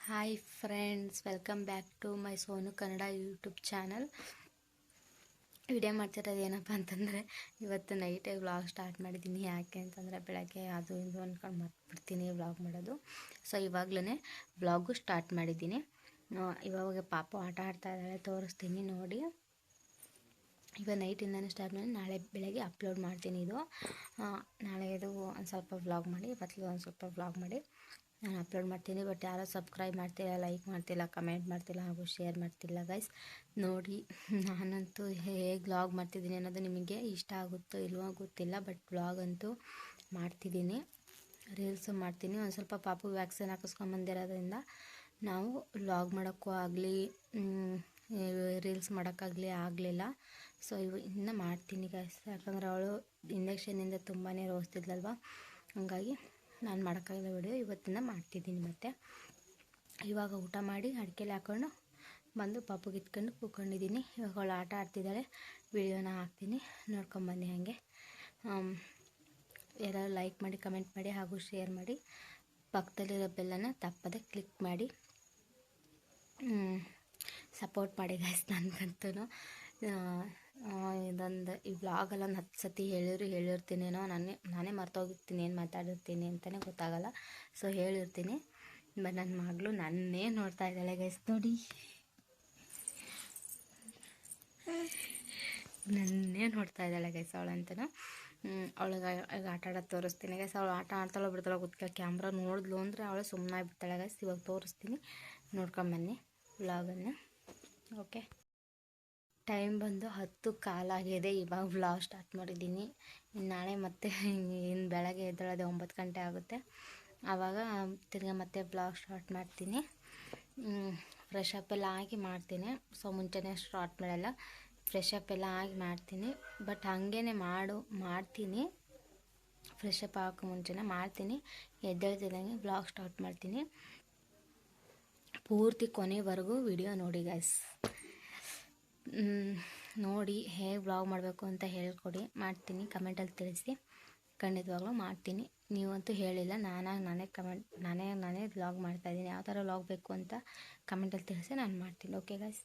Hi friends, welcome back to my Sonu Kannada YouTube channel. Video ಮಾಡ್ತಿರೋದು ಏನಪ್ಪ ಅಂತಂದರೆ, ಇವತ್ತು ನೈಟೇ ವ್ಲಾಗ್ ಸ್ಟಾರ್ಟ್ ಮಾಡಿದ್ದೀನಿ. ಯಾಕೆ ಅಂತಂದರೆ ಬೆಳಗ್ಗೆ ಅದು ಇದು ಅಂದ್ಕೊಂಡು ಮರ್ತ್ಬಿಡ್ತೀನಿ ವ್ಲಾಗ್ ಮಾಡೋದು. ಸೊ ಇವಾಗಲೇ ವ್ಲಾಗು ಸ್ಟಾರ್ಟ್ ಮಾಡಿದ್ದೀನಿ. ಇವಾಗ ಪಾಪು ಆಟ ಆಡ್ತಾ ಇದ್ದಾಳೆ, ತೋರಿಸ್ತೀನಿ ನೋಡಿ. ಇವಾಗ ನೈಟಿಂದನೇ ಸ್ಟಾರ್ಟ್ ಮಾಡಿ ನಾಳೆ ಬೆಳಗ್ಗೆ ಅಪ್ಲೋಡ್ ಮಾಡ್ತೀನಿ. ಇದು ನಾಳೆ ಇದು ಒಂದು ಸ್ವಲ್ಪ ವ್ಲಾಗ್ ಮಾಡಿ, ಇವತ್ತು ಒಂದು ಸ್ವಲ್ಪ ವ್ಲಾಗ್ ಮಾಡಿ ನಾನು ಅಪ್ಲೋಡ್ ಮಾಡ್ತೀನಿ. ಬಟ್ ಯಾರೋ ಸಬ್ಸ್ಕ್ರೈಬ್ ಮಾಡ್ತಿಲ್ಲ, ಲೈಕ್ ಮಾಡ್ತಿಲ್ಲ, ಕಮೆಂಟ್ ಮಾಡ್ತಿಲ್ಲ, ಹಾಗೂ ಶೇರ್ ಮಾಡ್ತಿಲ್ಲ ಗೈಸ್. ನೋಡಿ, ನಾನಂತೂ ಹೇಗೆ ವ್ಲಾಗ್ ಮಾಡ್ತಿದ್ದೀನಿ ಅನ್ನೋದು ನಿಮಗೆ ಇಷ್ಟ ಆಗುತ್ತೋ ಇಲ್ವೋ ಗೊತ್ತಿಲ್ಲ. ಬಟ್ ವ್ಲಾಗ್ ಅಂತೂ ಮಾಡ್ತಿದ್ದೀನಿ, ರೀಲ್ಸು ಮಾಡ್ತೀನಿ. ಒಂದು ಸ್ವಲ್ಪ ಪಾಪು ವ್ಯಾಕ್ಸಿನ್ ಹಾಕಿಸ್ಕೊಂಬಂದಿರೋದ್ರಿಂದ ನಾವು ವ್ಲಾಗ್ ಮಾಡೋಕ್ಕೂ ಆಗಲಿ ರೀಲ್ಸ್ ಮಾಡೋಕ್ಕಾಗಲಿ ಆಗಲಿಲ್ಲ. ಸೊ ಇನ್ನೂ ಮಾಡ್ತೀನಿ ಗೈಸ್, ಯಾಕಂದರೆ ಅವಳು ಇಂಜೆಕ್ಷನಿಂದ ತುಂಬಾ ರೋಸ್ತಿದ್ಲಲ್ವ, ಹಂಗಾಗಿ ನಾನು ಮಾಡೋಕ್ಕಾಗಲ್ಲ ವಿಡಿಯೋ. ಇವತ್ತಿಂದ ಮಾಡ್ತಿದ್ದೀನಿ. ಮತ್ತು ಇವಾಗ ಊಟ ಮಾಡಿ ಅಡಿಕೆಲಿ ಹಾಕ್ಕೊಂಡು ಬಂದು ಪಾಪುಗೆ ಇಟ್ಕೊಂಡು ಕೂತ್ಕೊಂಡಿದ್ದೀನಿ. ಇವಾಗ ಅವಳು ಆಟ ಆಡ್ತಿದ್ದಾಳೆ, ವಿಡಿಯೋನ ಹಾಕ್ತೀನಿ, ನೋಡ್ಕೊಂಬನ್ನಿ. ಹಾಗೆ ಎಲ್ಲರೂ ಲೈಕ್ ಮಾಡಿ, ಕಮೆಂಟ್ ಮಾಡಿ, ಹಾಗೂ ಶೇರ್ ಮಾಡಿ. ಪಕ್ಕದಲ್ಲಿರೋ ಬೆಲ್ಲನ್ನು ತಪ್ಪದೆ ಕ್ಲಿಕ್ ಮಾಡಿ ಸಪೋರ್ಟ್ ಮಾಡಿ ಗೈಸ್. ನನಗಂತೂ ಇದೊಂದು ಈ ವ್ಲಾಗಲ್ಲಿ ಒಂದು 10 ಸತಿ ಹೇಳಿರ್ತೀನೇನೋ, ನಾನೇ ಮರ್ತೋಗಿರ್ತೀನಿ, ಏನು ಮಾತಾಡಿರ್ತೀನಿ ಅಂತಲೇ ಗೊತ್ತಾಗಲ್ಲ. ಸೊ ಹೇಳಿರ್ತೀನಿ. ಬಟ್ ನನ್ನ ಮಗಳು ನನ್ನೇ ನೋಡ್ತಾ ಇದ್ದಾಳೆ ಗೈಸ್, ನೋಡಿ, ನನ್ನೇ ನೋಡ್ತಾ ಇದ್ದಾಳೆ ಗೈಸ್ ಅವಳಂತೂ. ಅವಳಿಗೆ ಆಟ ಆಡೋದು ತೋರಿಸ್ತೀನಿ ಗೈಸ್. ಅವಳು ಆಟ ಆಡ್ತಾಳೋ ಬಿಡ್ತಾಳೋ ಗೊತ್ತಿಲ್ಲ, ಕ್ಯಾಮ್ರಾ ನೋಡಿದ್ಲು ಅಂದರೆ ಅವಳು ಸುಮ್ಮನೆ ಆಗ್ಬಿಡ್ತಾಳೆ ಗೈಸ್. ಇವಾಗ ತೋರಿಸ್ತೀನಿ, ನೋಡ್ಕೊಂಬನ್ನಿ ವ್ಲಾಗನ್ನು. ಓಕೆ, ಟೈಮ್ ಬಂದು 10:15 ಆಗಿದೆ. ಇವಾಗ ವ್ಲಾಗ್ ಸ್ಟಾರ್ಟ್ ಮಾಡಿದ್ದೀನಿ. ನಾಳೆ ಮತ್ತೆ ಇನ್ನು ಬೆಳಗ್ಗೆ ಎದ್ದೇಳೋದೆ 9 ಗಂಟೆ ಆಗುತ್ತೆ. ಆವಾಗ ತಿರ್ಗಿ ಮತ್ತೆ ವ್ಲಾಗ್ ಸ್ಟಾರ್ಟ್ ಮಾಡ್ತೀನಿ. ಫ್ರೆಶ್ ಅಪ್ ಎಲ್ಲ ಆಗಿ ಮಾಡ್ತೀನಿ. ಸೊ ಮುಂಚೆನೇ ಸ್ಟಾರ್ಟ್ ಮಾಡಲ್ಲ, ಫ್ರೆಶ್ ಅಪ್ ಎಲ್ಲ ಆಗಿ ಮಾಡ್ತೀನಿ. ಬಟ್ ಹಾಗೇ ಮಾಡ್ತೀನಿ, ಫ್ರೆಶ್ ಅಪ್ ಆಗೋಕ್ಕೆ ಮುಂಚೆನೇ ಮಾಡ್ತೀನಿ. ಎದ್ದೇಳ್ತಿದ್ದಂಗೆ ವ್ಲಾಗ್ ಸ್ಟಾರ್ಟ್ ಮಾಡ್ತೀನಿ. ಪೂರ್ತಿ ಕೊನೆವರೆಗೂ ವಿಡಿಯೋ ನೋಡಿ ಗೈಸ್. ನೋಡಿ ಹೇಗೆ ವ್ಲಾಗ್ ಮಾಡಬೇಕು ಅಂತ ಹೇಳ್ಕೊಡಿ, ಮಾಡ್ತೀನಿ. ಕಮೆಂಟಲ್ಲಿ ತಿಳಿಸಿ, ಖಂಡಿತವಾಗ್ಲೂ ಮಾಡ್ತೀನಿ. ನೀವಂತೂ ಹೇಳಿಲ್ಲ, ನಾನೇ ವ್ಲಾಗ್ ಮಾಡ್ತಾಯಿದ್ದೀನಿ. ಯಾವ ಥರ ವ್ಲಾಗ್ ಬೇಕು ಅಂತ ಕಮೆಂಟಲ್ಲಿ ತಿಳಿಸಿ, ನಾನು ಮಾಡ್ತೀನಿ. ಓಕೆ ಗೈಸ್,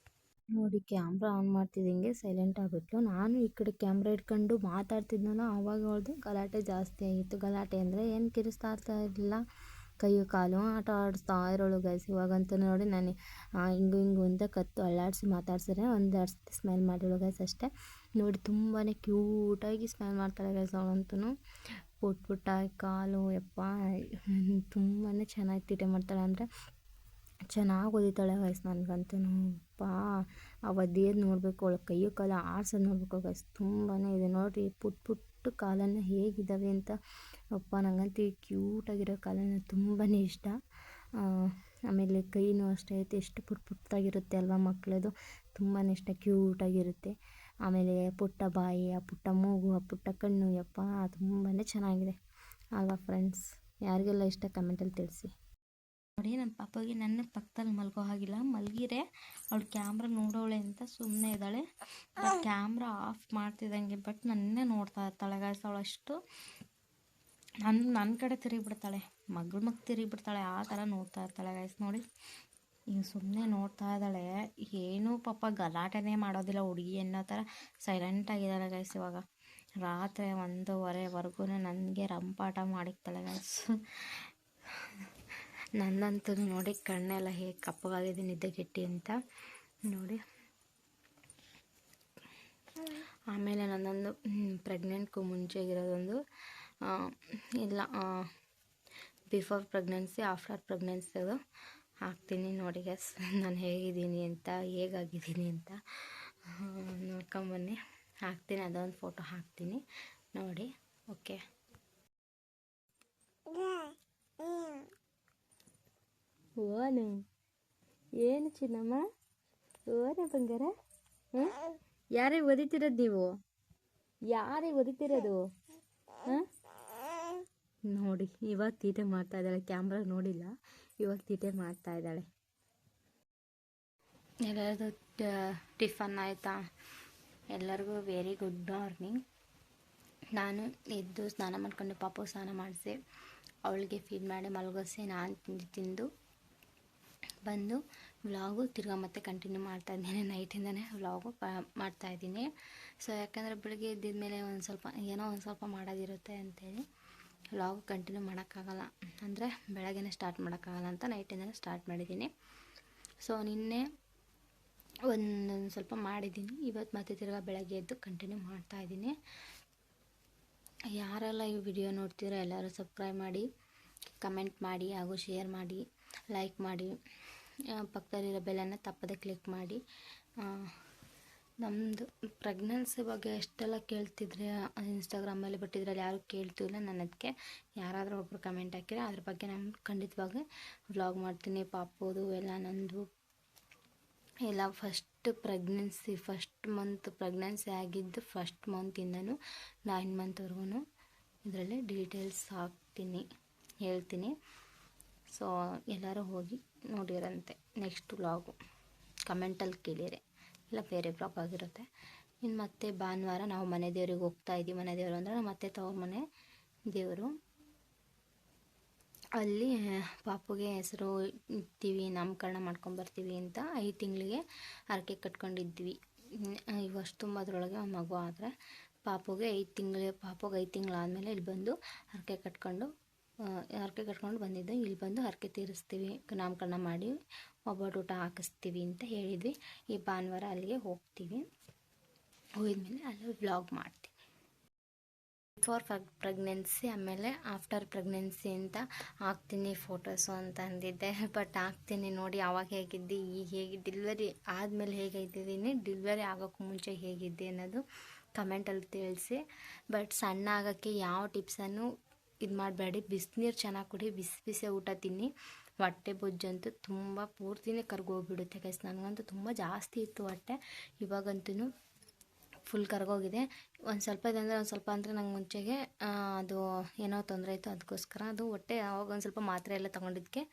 ನೋಡಿ ಕ್ಯಾಮ್ರಾ ಆನ್ ಮಾಡ್ತಿದ್ದಂಗೆ ಸೈಲೆಂಟ್ ಆಗಿಬಿಟ್ಲು. ನಾನು ಈ ಕಡೆ ಕ್ಯಾಮ್ರಾ ಇಟ್ಕೊಂಡು ಮಾತಾಡ್ತಿದ್ನಲ್ಲ, ಆವಾಗ ಅವ್ಳದು ಗಲಾಟೆ ಜಾಸ್ತಿ ಆಗಿತ್ತು. ಗಲಾಟೆ ಅಂದರೆ ಏನು ಕಿರಿಸ್ತಾ ಇರಲಿಲ್ಲ, ಕೈಯು ಕಾಲು ಆಟ ಆಡಿಸ್ತಾ ಇರೋಳು ಗೈಸ್. ಇವಾಗಂತೂ ನೋಡಿ, ನಾನು ಹಿಂಗು ಅಂತ ಕತ್ತು ಅಳ್ಳಾಡಿಸಿ ಮಾತಾಡ್ಸಿದ್ರೆ ಒಂದು ಸ್ಮೆಲ್ ಮಾಡಿರೋಳು ಗೈಸ್ ಅಷ್ಟೇ. ನೋಡಿ, ತುಂಬಾ ಕ್ಯೂಟಾಗಿ ಸ್ಮೆಲ್ ಮಾಡ್ತಾಳೆ ಗೈಸ್ ಅವಳಂತೂ. ಪುಟ್ಟಾಗಿ ಕಾಲು, ಯಪ್ಪ, ತುಂಬಾ ಚೆನ್ನಾಗಿ ತೀಟೆ ಮಾಡ್ತಾಳೆ. ಅಂದರೆ ಚೆನ್ನಾಗಿ ಒದಿತಾಳೆ ಗೈಸ್. ನನಗಂತೂ ಅವಧಿಯದು ನೋಡಬೇಕು, ಅವಳ ಕೈಯು ಕಾಲು ಆಡ್ಸೋದು ನೋಡಬೇಕು ಗೈಸ್. ತುಂಬಾ ಇದೆ ನೋಡಿ, ಪುಟ್ಟ ಕಾಲನ್ನು ಹೇಗಿದ್ದಾವೆ ಅಂತ. ಅಪ್ಪ, ನನಗಂತೂ ಕ್ಯೂಟಾಗಿರೋ ಕಾಲನ್ನು ತುಂಬಾ ಇಷ್ಟ. ಆಮೇಲೆ ಕೈನೂ ಅಷ್ಟೇ ಐತೆ, ಎಷ್ಟು ಪುಟ್ಟಾಗಿರುತ್ತೆ ಅಲ್ವಾ ಮಕ್ಕಳದು, ತುಂಬಾ ಇಷ್ಟ, ಕ್ಯೂಟಾಗಿರುತ್ತೆ. ಆಮೇಲೆ ಪುಟ್ಟ ಬಾಯಿ, ಆ ಪುಟ್ಟ ಮೂಗು, ಆ ಪುಟ್ಟ ಕಣ್ಣು, ಯಪ್ಪ, ತುಂಬಾ ಚೆನ್ನಾಗಿದೆ ಅಲ್ವಾ ಫ್ರೆಂಡ್ಸ್. ಯಾರಿಗೆಲ್ಲ ಇಷ್ಟ ಕಮೆಂಟಲ್ಲಿ ತಿಳಿಸಿ. ನೋಡಿ, ನನ್ನ ಪಾಪಗೆ ನನ್ನ ಪಕ್ಕದಲ್ಲಿ ಮಲ್ಗೋ ಹಾಗಿಲ್ಲ, ಮಲಗಿರೆ ಅವಳು ಕ್ಯಾಮ್ರಾ ನೋಡೋಳೆ ಅಂತ ಸುಮ್ಮನೆ ಇದ್ದಾಳೆ. ಬಟ್ ಕ್ಯಾಮ್ರಾ ಆಫ್ ಮಾಡ್ತಿದ್ದಂಗೆ ಬಟ್ ನನ್ನೇ ನೋಡ್ತಾ ಇರ್ತಾಳೆ ಗೈಸ್. ಅವಳು ಅಷ್ಟು ನನ್ನ ಕಡೆ ತಿರುಗಿಬಿಡ್ತಾಳೆ, ಮಗ ತಿರುಗಿಬಿಡ್ತಾಳೆ, ಆ ಥರ ನೋಡ್ತಾ ಇರ್ತಾಳೆ ಗೈಸ್. ನೋಡಿ, ಈಗ ಸುಮ್ಮನೆ ನೋಡ್ತಾ ಇದ್ದಾಳೆ, ಏನೂ ಪಾಪ ಗಲಾಟೆನೇ ಮಾಡೋದಿಲ್ಲ ಹುಡುಗಿ ಅನ್ನೋ ಥರ ಸೈಲೆಂಟಾಗಿದ್ದಾಳೆ ಗೈಸ್. ಇವಾಗ ರಾತ್ರಿ 1:15ವರೆಗೂ ನನಗೆ ರಂಪಾಟ ಮಾಡಿಕ್ತಾಳೆ ಗೈಸ್. ನನ್ನಂತೂ ನೋಡಿ, ಕಣ್ಣೆಲ್ಲ ಹೇಗೆ ಕಪ್ಪಗಾಗಿದೆ ನಿದ್ದೆಗೆಟ್ಟಿ ಅಂತ ನೋಡಿ. ಆಮೇಲೆ ನನ್ನೊಂದು ಪ್ರೆಗ್ನೆಂಟ್ಗೂ ಮುಂಚೆಗಿರೋದೊಂದು ಇಲ್ಲ, ಬಿಫೋರ್ ಪ್ರೆಗ್ನೆನ್ಸಿ, ಆಫ್ಟರ್ ಪ್ರೆಗ್ನೆನ್ಸಿ ಅದು ಹಾಕ್ತೀನಿ ನೋಡಿ ಗೈಸ್. ನಾನು ಹೇಗಿದ್ದೀನಿ ಅಂತ, ಹೇಗಾಗಿದ್ದೀನಿ ಅಂತ ನೋಡ್ಕೊಂಬನ್ನಿ. ಹಾಕ್ತೀನಿ, ಅದೊಂದು ಫೋಟೋ ಹಾಕ್ತೀನಿ ನೋಡಿ. ಓಕೆ, ಓನು ಏನು ಚಿನ್ನಮ್ಮ, ಓನೇ ಬಂಗಾರ, ಯಾರೇ ಓದಿತಿರೋದು ನೀವು, ಯಾರೇ ಓದಿತಿರೋದು? ಹಾಂ, ನೋಡಿ, ಇವಾಗ ತೀಟೆ ಮಾಡ್ತಾ ಇದ್ದಾಳೆ. ಕ್ಯಾಮ್ರಾ ನೋಡಿಲ್ಲ, ಇವಾಗ ತೀಟೆ ಮಾಡ್ತಾ ಇದ್ದಾಳೆ. ಎಲ್ಲರದು ಟಿಫನ್ ಆಯಿತಾ? ಎಲ್ಲರಿಗೂ ವೆರಿ ಗುಡ್ ಮಾರ್ನಿಂಗ್. ನಾನು ಎದ್ದು ಸ್ನಾನ ಮಾಡ್ಕೊಂಡು ಪಾಪು ಸ್ನಾನ ಮಾಡಿಸಿ ಅವಳಿಗೆ ಫೀಡ್ ಮಾಡಿ ಮಲಗಿಸಿ ನಾನು ತಿಂದು ಬಂದು ವ್ಲಾಗು ತಿರ್ಗಾ ಮತ್ತೆ ಕಂಟಿನ್ಯೂ ಮಾಡ್ತಾಯಿದ್ದೀನಿ. ನೈಟಿಂದನೇ ವ್ಲಾಗು ಮಾಡ್ತಾಯಿದ್ದೀನಿ. ಸೊ ಯಾಕಂದರೆ ಬೆಳಗ್ಗೆ ಎದ್ದಿದ್ಮೇಲೆ ಒಂದು ಸ್ವಲ್ಪ ಮಾಡೋದಿರುತ್ತೆ ಅಂಥೇಳಿ ವ್ಲಾಗ್ ಕಂಟಿನ್ಯೂ ಮಾಡೋಕ್ಕಾಗಲ್ಲ, ಅಂದರೆ ಬೆಳಗ್ಗೆನೇ ಸ್ಟಾರ್ಟ್ ಮಾಡೋಕ್ಕಾಗಲ್ಲ ಅಂತ ನೈಟಿಂದನೇ ಸ್ಟಾರ್ಟ್ ಮಾಡಿದ್ದೀನಿ. ಸೊ ನಿನ್ನೆ ಒಂದೊಂದು ಸ್ವಲ್ಪ ಮಾಡಿದ್ದೀನಿ, ಇವತ್ತು ಮತ್ತೆ ತಿರ್ಗಾ ಬೆಳಗ್ಗೆ ಎದ್ದು ಕಂಟಿನ್ಯೂ ಮಾಡ್ತಾಯಿದ್ದೀನಿ. ಯಾರೆಲ್ಲ ಈ ವಿಡಿಯೋ ನೋಡ್ತೀರೋ ಎಲ್ಲರೂ ಸಬ್ಸ್ಕ್ರೈಬ್ ಮಾಡಿ, ಕಮೆಂಟ್ ಮಾಡಿ ಹಾಗೂ ಶೇರ್ ಮಾಡಿ, ಲೈಕ್ ಮಾಡಿ, ಪಕ್ಕದಲ್ಲಿರೋ ಬೆಲ್ಲನ್ನು ತಪ್ಪದೆ ಕ್ಲಿಕ್ ಮಾಡಿ. ನಮ್ಮದು ಪ್ರೆಗ್ನೆನ್ಸಿ ಬಗ್ಗೆ ಎಷ್ಟೆಲ್ಲ ಕೇಳ್ತಿದ್ರೆ ಇನ್ಸ್ಟಾಗ್ರಾಮಲ್ಲಿ, ಬಟ್ ಇದರಲ್ಲಿ ಯಾರೂ ಕೇಳ್ತಿಲ್ಲ. ನಾನು ಅದಕ್ಕೆ ಯಾರಾದರೂ ಒಬ್ಬರು ಕಮೆಂಟ್ ಹಾಕಿದ್ರೆ ಅದ್ರ ಬಗ್ಗೆ ನಾನು ಖಂಡಿತವಾಗಿ ವ್ಲಾಗ್ ಮಾಡ್ತೀನಿ. ಪಾಪುದು ಎಲ್ಲ ನಂದು ಎಲ್ಲ ಫಸ್ಟ್ ಮಂತ್ ಪ್ರೆಗ್ನೆನ್ಸಿ ಆಗಿದ್ದು ಫಸ್ಟ್ ಮಂತಿಂದನೂ 9 ಮಂತ್ವರೆಗೂ ಇದರಲ್ಲಿ ಡೀಟೇಲ್ಸ್ ಹೇಳ್ತೀನಿ. ಸೊ ಎಲ್ಲರೂ ಹೋಗಿ ನೋಡಿರಂತೆ. ನೆಕ್ಸ್ಟ್ ವ್ಲಾಗು ಕಮೆಂಟಲ್ಲಿ ಕೇಳಿರೆ, ಇಲ್ಲ ಬೇರೆ ವ್ಲಾಗ್ ಆಗಿರುತ್ತೆ. ಇನ್ನು ಮತ್ತೆ ಭಾನುವಾರ ನಾವು ಮನೆ ದೇವ್ರಿಗೆ ಹೋಗ್ತಾಯಿದ್ದೀವಿ. ಮನೆ ದೇವರು ಅಂದರೆ ನಮ್ಮ ಅತ್ತೆ ತವ್ರ ಮನೆ ದೇವರು. ಅಲ್ಲಿ ಪಾಪುಗೆ ಹೆಸರು ಇಡ್ತೀವಿ, ನಾಮಕರಣ ಮಾಡ್ಕೊಂಬರ್ತೀವಿ ಅಂತ 5 ತಿಂಗಳಿಗೆ ಹರಕೆ ಕಟ್ಕೊಂಡಿದ್ವಿ. ಇವಷ್ಟು ತುಂಬದ್ರೊಳಗೆ ಒಂದು ಮಗು ಆದರೆ ಪಾಪುಗೆ 5 ತಿಂಗಳಾದಮೇಲೆ ಇಲ್ಲಿ ಬಂದು ಹರಕೆ ಕಟ್ಕೊಂಡು ಬಂದಿದ್ದು. ಇಲ್ಲಿ ಬಂದು ಹರಕೆ ತೀರಿಸ್ತೀವಿ, ನಾಮಕರಣ ಮಾಡಿ ಒಬ್ಬಟ್ಟು ಹಾಕಿಸ್ತೀವಿ ಅಂತ ಹೇಳಿದ್ವಿ. ಈ ಭಾನುವಾರ ಅಲ್ಲಿಗೆ ಹೋಗ್ತೀವಿ. ಹೋಗಿದ್ಮೇಲೆ ಅಲ್ಲಿ ವ್ಲಾಗ್ ಮಾಡ್ತೀವಿ. ಬಿಫೋರ್ ಪ್ರೆಗ್ನೆನ್ಸಿ ಆಮೇಲೆ ಆಫ್ಟರ್ ಪ್ರೆಗ್ನೆನ್ಸಿ ಅಂತ ಹಾಕ್ತೀನಿ ಫೋಟೋಸು ಅಂತ ಅಂದಿದ್ದೆ. ಬಟ್ ಹಾಕ್ತೀನಿ ನೋಡಿ, ಅವಾಗ ಹೇಗಿದ್ದೆ, ಈಗ ಹೇಗೆ, ಡೆಲಿವರಿ ಆದಮೇಲೆ ಹೇಗಿದ್ದೀನಿ, ಡೆಲಿವರಿ ಆಗೋಕ್ಕೂ ಮುಂಚೆ ಹೇಗಿದ್ದೆ ಅನ್ನೋದು ಕಮೆಂಟಲ್ಲಿ ತಿಳಿಸಿ. ಬಟ್ ಸಣ್ಣ ಆಗೋಕ್ಕೆ ಯಾವ ಟಿಪ್ಸನ್ನು ಇದು ಮಾಡಬೇಡಿ. ಬಿಸಿನೀರು ಚೆನ್ನಾಗಿ ಕುಡಿ, ಬಿಸಿ ಊಟ ತಿನ್ನಿ. ಹೊಟ್ಟೆ ಬೊಜ್ಜಂತೂ ತುಂಬ ಪೂರ್ತಿನೇ ಕರ್ಗೋಗ್ಬಿಡುತ್ತೆ ಗೈಸ್. ನನಗಂತೂ ತುಂಬ ಜಾಸ್ತಿ ಇತ್ತು ಹೊಟ್ಟೆ, ಇವಾಗಂತೂ ಫುಲ್ ಕರ್ಗೋಗಿದೆ. ಒಂದು ಸ್ವಲ್ಪ ಅಂದರೆ ನಂಗೆ ಮುಂಚೆಗೆ ಅದು ಏನೋ ತೊಂದರೆ ಇತ್ತು, ಅದಕ್ಕೋಸ್ಕರ ಅದು ಹೊಟ್ಟೆ ಆವಾಗ ಒಂದು ಸ್ವಲ್ಪ ಮಾತ್ರೆ ಎಲ್ಲ ತೊಗೊಂಡಿದ್ದಕ್ಕೆ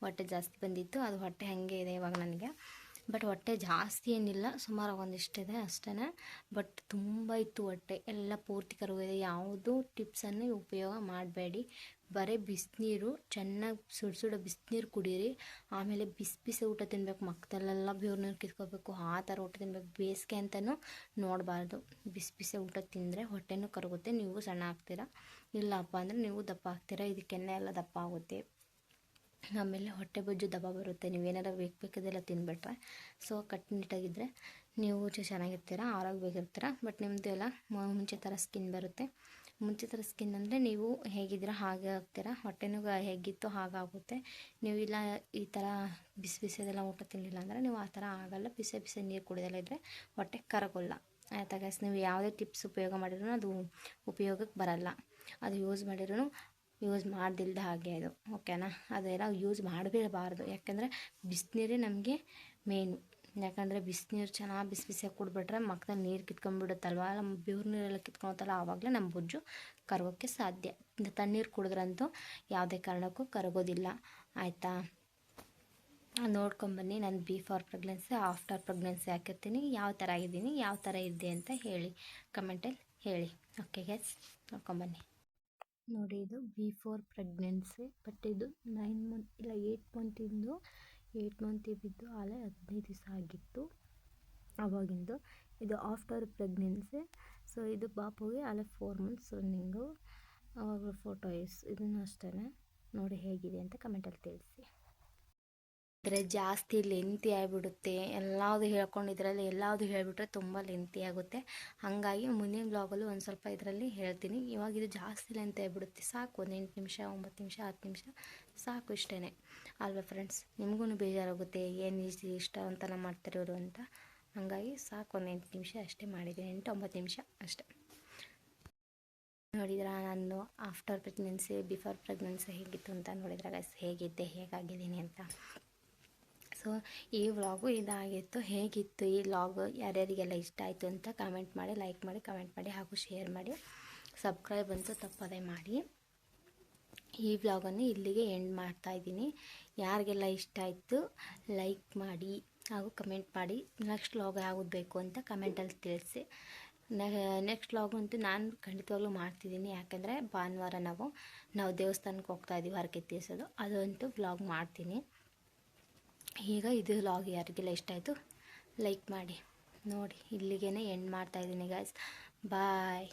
ಹೊಟ್ಟೆ ಜಾಸ್ತಿ ಬಂದಿತ್ತು. ಅದು ಹೊಟ್ಟೆ ಹಾಗೆ ಇದೆ ಇವಾಗ ನನಗೆ. ಬಟ್ ಹೊಟ್ಟೆ ಜಾಸ್ತಿ ಏನಿಲ್ಲ, ಸುಮಾರು ಒಂದಿಷ್ಟಿದೆ ಅಷ್ಟೇ. ಬಟ್ ತುಂಬ ಇತ್ತು ಹೊಟ್ಟೆ ಎಲ್ಲ ಪೂರ್ತಿ ಕರ್ಗೋಗಿದೆ. ಯಾವುದೂ ಟಿಪ್ಸನ್ನು ಉಪಯೋಗ ಮಾಡಬೇಡಿ. ಬರೀ ಬಿಸಿನೀರು ಚೆನ್ನಾಗಿ ಸುಡು ಬಿಸಿನೀರು ಕುಡೀರಿ. ಆಮೇಲೆ ಬಿಸಿ ಊಟ ತಿನ್ನಬೇಕು. ಮಕ್ಕದಲ್ಲೆಲ್ಲ ಬೆವ್ರು ನೀರು ಕಿತ್ಕೋಬೇಕು, ಆ ಥರ ಊಟ ತಿನ್ನಬೇಕು. ಬೇಸಿಗೆ ಅಂತಲೂ ನೋಡಬಾರ್ದು. ಬಿಸಿ ಊಟ ತಿಂದರೆ ಹೊಟ್ಟೆನೂ ಕರಗುತ್ತೆ, ನೀವು ಸಣ್ಣ ಆಗ್ತೀರಾ. ಇಲ್ಲಪ್ಪ ಅಂದರೆ ನೀವು ದಪ್ಪ ಆಗ್ತೀರಾ. ಇದಕ್ಕೆಣ್ಣೆ ಎಲ್ಲ ದಪ್ಪ ಆಗುತ್ತೆ, ಆಮೇಲೆ ಹೊಟ್ಟೆ ಬೊಜ್ಜು ದಪ್ಪ ಬರುತ್ತೆ. ನೀವೇನಾರು ಬೇಕದೆಲ್ಲ ತಿನ್ಬಿಟ್ರೆ. ಸೊ ಕಟ್ಟುನಿಟ್ಟಾಗಿದ್ದರೆ ನೀವು ಚೆನ್ನಾಗಿರ್ತೀರ, ಆರೋಗ್ಯವಾಗಿರ್ತೀರ. ಬಟ್ ನಿಮ್ಮದು ಎಲ್ಲ ಮುಂಚೆ ಥರ ಸ್ಕಿನ್ ಬರುತ್ತೆ. ಮುಂಚೆ ಥರ ಸ್ಕಿನ್ ಅಂದರೆ ನೀವು ಹೇಗಿದ್ದೀರ ಹಾಗೆ ಆಗ್ತೀರ, ಹೊಟ್ಟೆನೂ ಹೇಗಿತ್ತು ಹಾಗಾಗುತ್ತೆ. ನೀವು ಇಲ್ಲ ಈ ಥರ ಬಿಸಿದೆಲ್ಲ ಊಟ ತಿನ್ನಲಿಲ್ಲ ಅಂದರೆ ನೀವು ಆ ಥರ ಆಗೋಲ್ಲ. ಬಿಸಿ ನೀರು ಕುಡಿದೆಲ್ಲ ಇದ್ದರೆ ಹೊಟ್ಟೆ ಕರಗೋಲ್ಲ. ಆಯಿತಾ ಗೈಸ್, ನೀವು ಯಾವುದೇ ಟಿಪ್ಸ್ ಉಪಯೋಗ ಮಾಡಿದ್ರೂ ಅದು ಉಪಯೋಗಕ್ಕೆ ಬರಲ್ಲ. ಅದು ಯೂಸ್ ಮಾಡ್ದಿಲ್ದ ಹಾಗೆ ಅದು, ಓಕೆನಾ. ಅದೆಲ್ಲ ಯೂಸ್ ಮಾಡಬಾರ್ದು. ಯಾಕೆಂದರೆ ಬಿಸಿನೀರೇ ನಮಗೆ ಮೇನು. ಯಾಕಂದರೆ ಬಿಸಿನೀರು ಚೆನ್ನಾಗಿ ಬಿಸಿಯಾಗಿ ಕುಡಿಬಿಟ್ರೆ ಮಕ್ಕದಲ್ಲಿ ನೀರು ಕಿತ್ಕೊಂಡ್ಬಿಡುತ್ತಲ್ವ, ನಮ್ಮ ಬೆವ್ರು ನೀರೆಲ್ಲ ಕಿತ್ಕೊಳ್ತಲ್ಲ, ಆವಾಗಲೇ ನಮ್ಮ ಬೊಜ್ಜು ಕರಗೋಕ್ಕೆ ಸಾಧ್ಯ. ತಣ್ಣೀರು ಕುಡಿದ್ರಂತೂ ಯಾವುದೇ ಕಾರಣಕ್ಕೂ ಕರಗೋದಿಲ್ಲ. ಆಯಿತಾ, ನೋಡ್ಕೊಂಬನ್ನಿ. ನಾನು ಬಿಫೋರ್ ಪ್ರೆಗ್ನೆನ್ಸಿ ಆಫ್ಟರ್ ಪ್ರೆಗ್ನೆನ್ಸಿ ಹಾಕಿರ್ತೀನಿ. ಯಾವ ಥರ ಆಗಿದ್ದೀನಿ, ಯಾವ ಥರ ಇದ್ದೆ ಅಂತ ಹೇಳಿ ಕಮೆಂಟಲ್ಲಿ ಹೇಳಿ. ಓಕೆ ಗೈಸ್, ನೋಡ್ಕೊಂಬನ್ನಿ. ನೋಡಿ, ಇದು ಬಿಫೋರ್ ಪ್ರೆಗ್ನೆನ್ಸಿ. ಬಟ್ ಇದು 9 ಮಂತ್ ಇಲ್ಲ 8 ಮಂತ್ ಇದ್ದಿದ್ದು ಆಲೇ 15 ದಿವಸ ಆಗಿತ್ತು ಅವಾಗಿಂದು. ಇದು ಆಫ್ಟರ್ ಪ್ರೆಗ್ನೆನ್ಸಿ. ಸೊ ಇದು ಪಾಪುಗೆ ಆಲೇ 4 ಮಂತ್ಸ್ ರನ್ನಿಂಗು. ಅವಾಗ ಫೋಟೋ ಇದನ್ನು ಅಷ್ಟೇ. ನೋಡಿ ಹೇಗಿದೆ ಅಂತ ಕಮೆಂಟಲ್ಲಿ ತಿಳಿಸಿ. ಆದರೆ ಜಾಸ್ತಿ ಲೆಂತಿ ಆಗಿಬಿಡುತ್ತೆ. ಎಲ್ಲಾವುದು ಹೇಳ್ಕೊಂಡಿದ್ರಲ್ಲಿ ಎಲ್ಲಾವುದು ಹೇಳಿಬಿಟ್ರೆ ತುಂಬ ಲೆಂತಿ ಆಗುತ್ತೆ. ಹಾಗಾಗಿ ಮುಂದಿನ ಬ್ಲಾಗಲ್ಲೂ ಒಂದು ಸ್ವಲ್ಪ ಇದರಲ್ಲಿ ಹೇಳ್ತೀನಿ. ಇವಾಗ ಇದು ಜಾಸ್ತಿ ಲೆಂತಿ ಆಗಿಬಿಡುತ್ತೆ. ಸಾಕು, ಒಂದು 8 ನಿಮಿಷ 9 ನಿಮಿಷ 10 ನಿಮಿಷ ಸಾಕು, ಇಷ್ಟೇ ಅಲ್ವಾ ಫ್ರೆಂಡ್ಸ್. ನಿಮಗೂ ಬೇಜಾರಾಗುತ್ತೆ, ಏನು ಇಷ್ಟ ಅಂತೆಲ್ಲ ಮಾಡ್ತಿರೋರು ಅಂತ. ಹಾಗಾಗಿ ಸಾಕು, ಒಂದು 8 ನಿಮಿಷ ಅಷ್ಟೇ ಮಾಡಿದ್ದೀನಿ, 8-9 ನಿಮಿಷ ಅಷ್ಟೇ. ನೋಡಿದ್ರೆ ನಾನು ಆಫ್ಟರ್ ಪ್ರೆಗ್ನೆನ್ಸಿ ಬಿಫೋರ್ ಪ್ರೆಗ್ನೆನ್ಸಿ ಹೇಗಿತ್ತು ಅಂತ ನೋಡಿದ್ರೆ ಗೈಸ್, ಹೇಗಿದ್ದೆ ಹೇಗಾಗಿದ್ದೀನಿ ಅಂತ. ಸೊ ಈ ವ್ಲಾಗು ಇದಾಗಿತ್ತು. ಹೇಗಿತ್ತು ಈ ವ್ಲಾಗು, ಯಾರ್ಯಾರಿಗೆಲ್ಲ ಇಷ್ಟ ಆಯಿತು ಅಂತ ಕಮೆಂಟ್ ಮಾಡಿ, ಲೈಕ್ ಮಾಡಿ, ಕಮೆಂಟ್ ಮಾಡಿ ಹಾಗೂ ಶೇರ್ ಮಾಡಿ. ಸಬ್ಸ್ಕ್ರೈಬ್ ಅಂತೂ ತಪ್ಪದೇ ಮಾಡಿ. ಈ ವ್ಲಾಗನ್ನು ಇಲ್ಲಿಗೆ ಎಂಡ್ ಮಾಡ್ತಾಯಿದ್ದೀನಿ. ಯಾರಿಗೆಲ್ಲ ಇಷ್ಟ ಆಯಿತು ಲೈಕ್ ಮಾಡಿ ಹಾಗೂ ಕಮೆಂಟ್ ಮಾಡಿ. ನೆಕ್ಸ್ಟ್ ವ್ಲಾಗ್ ಯಾವುದು ಬೇಕು ಅಂತ ಕಮೆಂಟಲ್ಲಿ ತಿಳಿಸಿ. ನೆಕ್ಸ್ಟ್ ವ್ಲಾಗ್ ಅಂತೂ ನಾನು ಖಂಡಿತವಾಗ್ಲೂ ಮಾಡ್ತಿದ್ದೀನಿ. ಯಾಕೆಂದರೆ ಭಾನುವಾರ ನಾವು ದೇವಸ್ಥಾನಕ್ಕೆ ಹೋಗ್ತಾಯಿದ್ದೀವಿ ಹರಕೆ ತೀರಿಸೋದು, ಅದಂತೂ ವ್ಲಾಗ್ ಮಾಡ್ತೀನಿ. ಈಗ ಇದು ವ್ಲಾಗ್ ಯಾರಿಗೆಲ್ಲ ಇಷ್ಟ ಆಯಿತು ಲೈಕ್ ಮಾಡಿ ನೋಡಿ. ಇಲ್ಲಿಗೇ ಎಂಡ್ ಮಾಡ್ತಾಯಿದ್ದೀನಿ ಗಾಯ್ಸ್. ಬಾಯ್.